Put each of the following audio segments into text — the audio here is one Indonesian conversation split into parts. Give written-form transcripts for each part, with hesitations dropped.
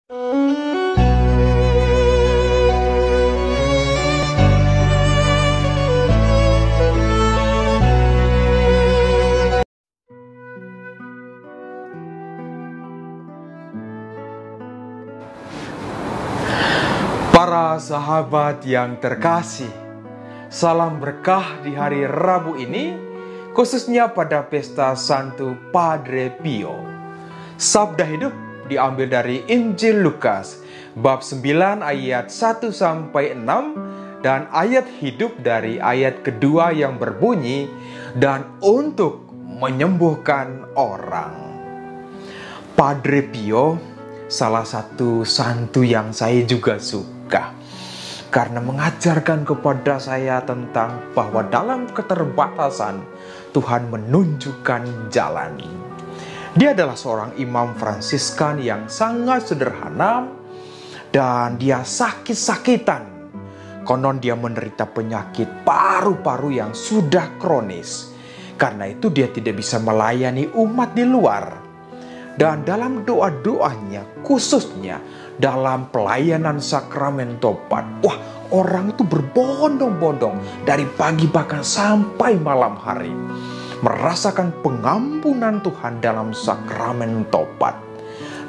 Para sahabat yang terkasih, salam berkah di hari Rabu ini, khususnya pada pesta Santo Padre Pio. Sabda hidup diambil dari Injil Lukas, bab 9 ayat 1-6, dan ayat hidup dari ayat kedua yang berbunyi, dan untuk menyembuhkan orang. Padre Pio salah satu santo yang saya juga suka, karena mengajarkan kepada saya tentang bahwa dalam keterbatasan Tuhan menunjukkan jalan. Dia adalah seorang imam Fransiskan yang sangat sederhana dan dia sakit-sakitan. Konon dia menderita penyakit paru-paru yang sudah kronis. Karena itu dia tidak bisa melayani umat di luar. Dan dalam doa-doanya, khususnya dalam pelayanan sakramen tobat, orang itu berbondong-bondong dari pagi bahkan sampai malam hari, merasakan pengampunan Tuhan dalam sakramen tobat.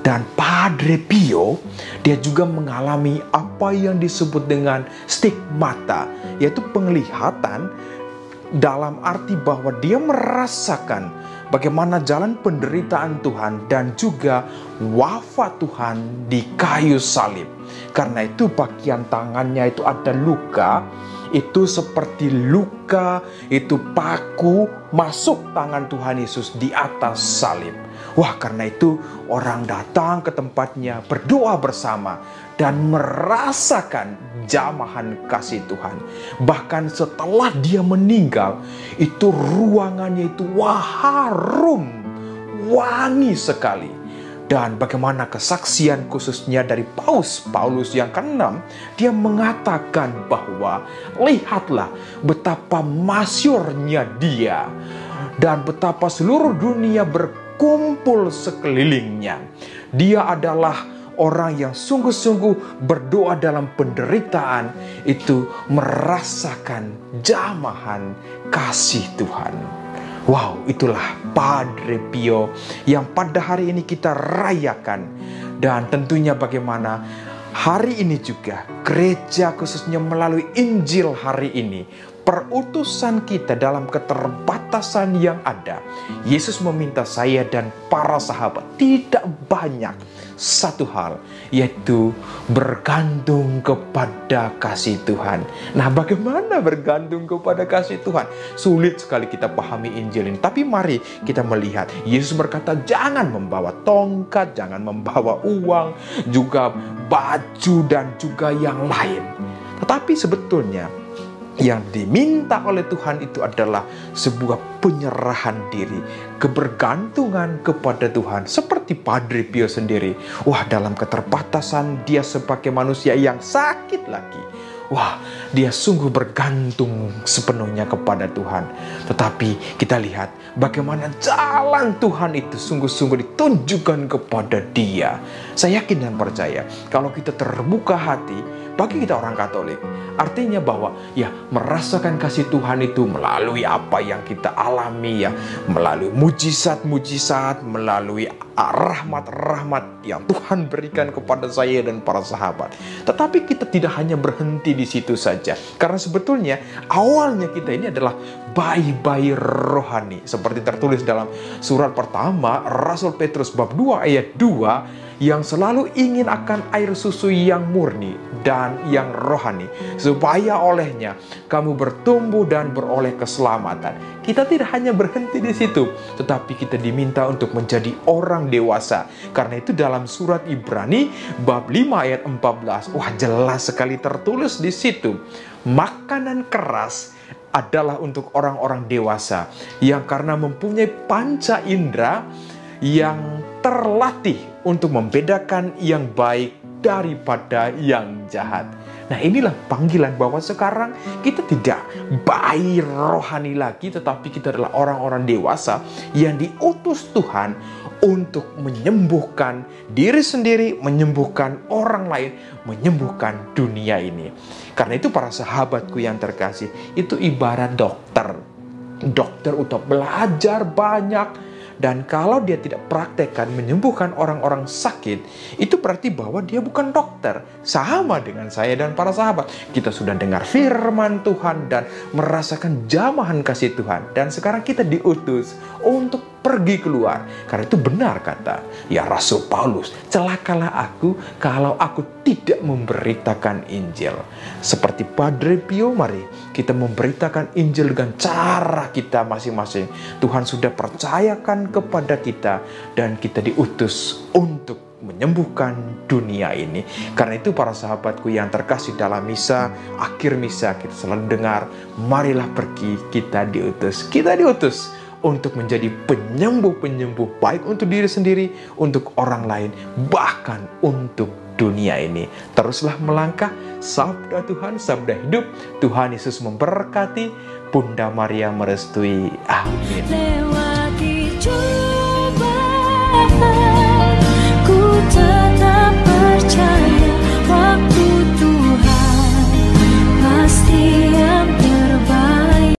Dan Padre Pio, dia juga mengalami apa yang disebut dengan stigmata, yaitu penglihatan, dalam arti bahwa dia merasakan bagaimana jalan penderitaan Tuhan dan juga wafat Tuhan di kayu salib. Karena itu bagian tangannya itu ada luka, itu seperti luka, itu paku masuk tangan Tuhan Yesus di atas salib. Karena itu orang datang ke tempatnya berdoa bersama dan merasakan jamahan kasih Tuhan. Bahkan setelah dia meninggal, itu ruangannya itu harum, wangi sekali. Dan bagaimana kesaksian khususnya dari Paulus yang ke-6, dia mengatakan bahwa lihatlah betapa masyurnya dia dan betapa seluruh dunia berkumpul sekelilingnya. Dia adalah orang yang sungguh-sungguh berdoa dalam penderitaan, itu merasakan jamahan kasih Tuhan. Itulah Padre Pio yang pada hari ini kita rayakan. Dan tentunya bagaimana hari ini juga gereja khususnya melalui Injil hari ini, perutusan kita dalam keterbatasan yang ada, Yesus meminta saya dan para sahabat tidak banyak, satu hal, yaitu bergantung kepada kasih Tuhan. Nah, bagaimana bergantung kepada kasih Tuhan? Sulit sekali kita pahami Injil ini, tapi mari kita melihat. Yesus berkata, jangan membawa tongkat, jangan membawa uang, juga baju dan juga yang lain. Tetapi sebetulnya yang diminta oleh Tuhan itu adalah sebuah penyerahan diri, kebergantungan kepada Tuhan. Seperti Padre Pio sendiri, dalam keterbatasan dia sebagai manusia yang sakit lagi, dia sungguh bergantung sepenuhnya kepada Tuhan. Tetapi kita lihat bagaimana jalan Tuhan itu sungguh-sungguh ditunjukkan kepada dia. Saya yakin dan percaya kalau kita terbuka hati, bagi kita orang Katolik, artinya bahwa merasakan kasih Tuhan itu melalui apa yang kita alami, melalui mujizat-mujizat, melalui rahmat-rahmat yang Tuhan berikan kepada saya dan para sahabat. Tetapi kita tidak hanya berhenti di situ saja, karena sebetulnya awalnya kita ini adalah bayi-bayi rohani, seperti tertulis dalam surat pertama Rasul Petrus bab 2 ayat 2, yang selalu ingin akan air susu yang murni dan yang rohani, supaya olehnya kamu bertumbuh dan beroleh keselamatan. Kita tidak hanya berhenti di situ, tetapi kita diminta untuk menjadi orang dewasa. Karena itu dalam surat Ibrani bab 5 ayat 14, jelas sekali tertulis di situ, makanan keras adalah untuk orang-orang dewasa yang karena mempunyai panca indera yang terlatih untuk membedakan yang baik daripada yang jahat. Nah, inilah panggilan bahwa sekarang kita tidak bayi rohani lagi, tetapi kita adalah orang-orang dewasa yang diutus Tuhan untuk menyembuhkan diri sendiri, menyembuhkan orang lain, menyembuhkan dunia ini. Karena itu para sahabatku yang terkasih, itu ibarat dokter. Dokter untuk belajar banyak. Dan kalau dia tidak praktekkan menyembuhkan orang-orang sakit, itu berarti bahwa dia bukan dokter. Sama dengan saya dan para sahabat. Kita sudah dengar firman Tuhan dan merasakan jamahan kasih Tuhan. Dan sekarang kita diutus untuk pergi keluar. Karena itu benar kata ya Rasul Paulus, celakalah aku kalau aku tidak memberitakan Injil. Seperti Padre Pio, mari kita memberitakan Injil dengan cara kita masing-masing. Tuhan sudah percayakan kepada kita dan kita diutus untuk menyembuhkan dunia ini. Karena itu para sahabatku yang terkasih, dalam misa, akhir misa kita selalu dengar, marilah pergi, kita diutus untuk menjadi penyembuh-penyembuh, baik untuk diri sendiri, untuk orang lain, bahkan untuk dunia ini. Teruslah melangkah, sabda Tuhan, sabda hidup. Tuhan Yesus memberkati, Bunda Maria merestui. Amin.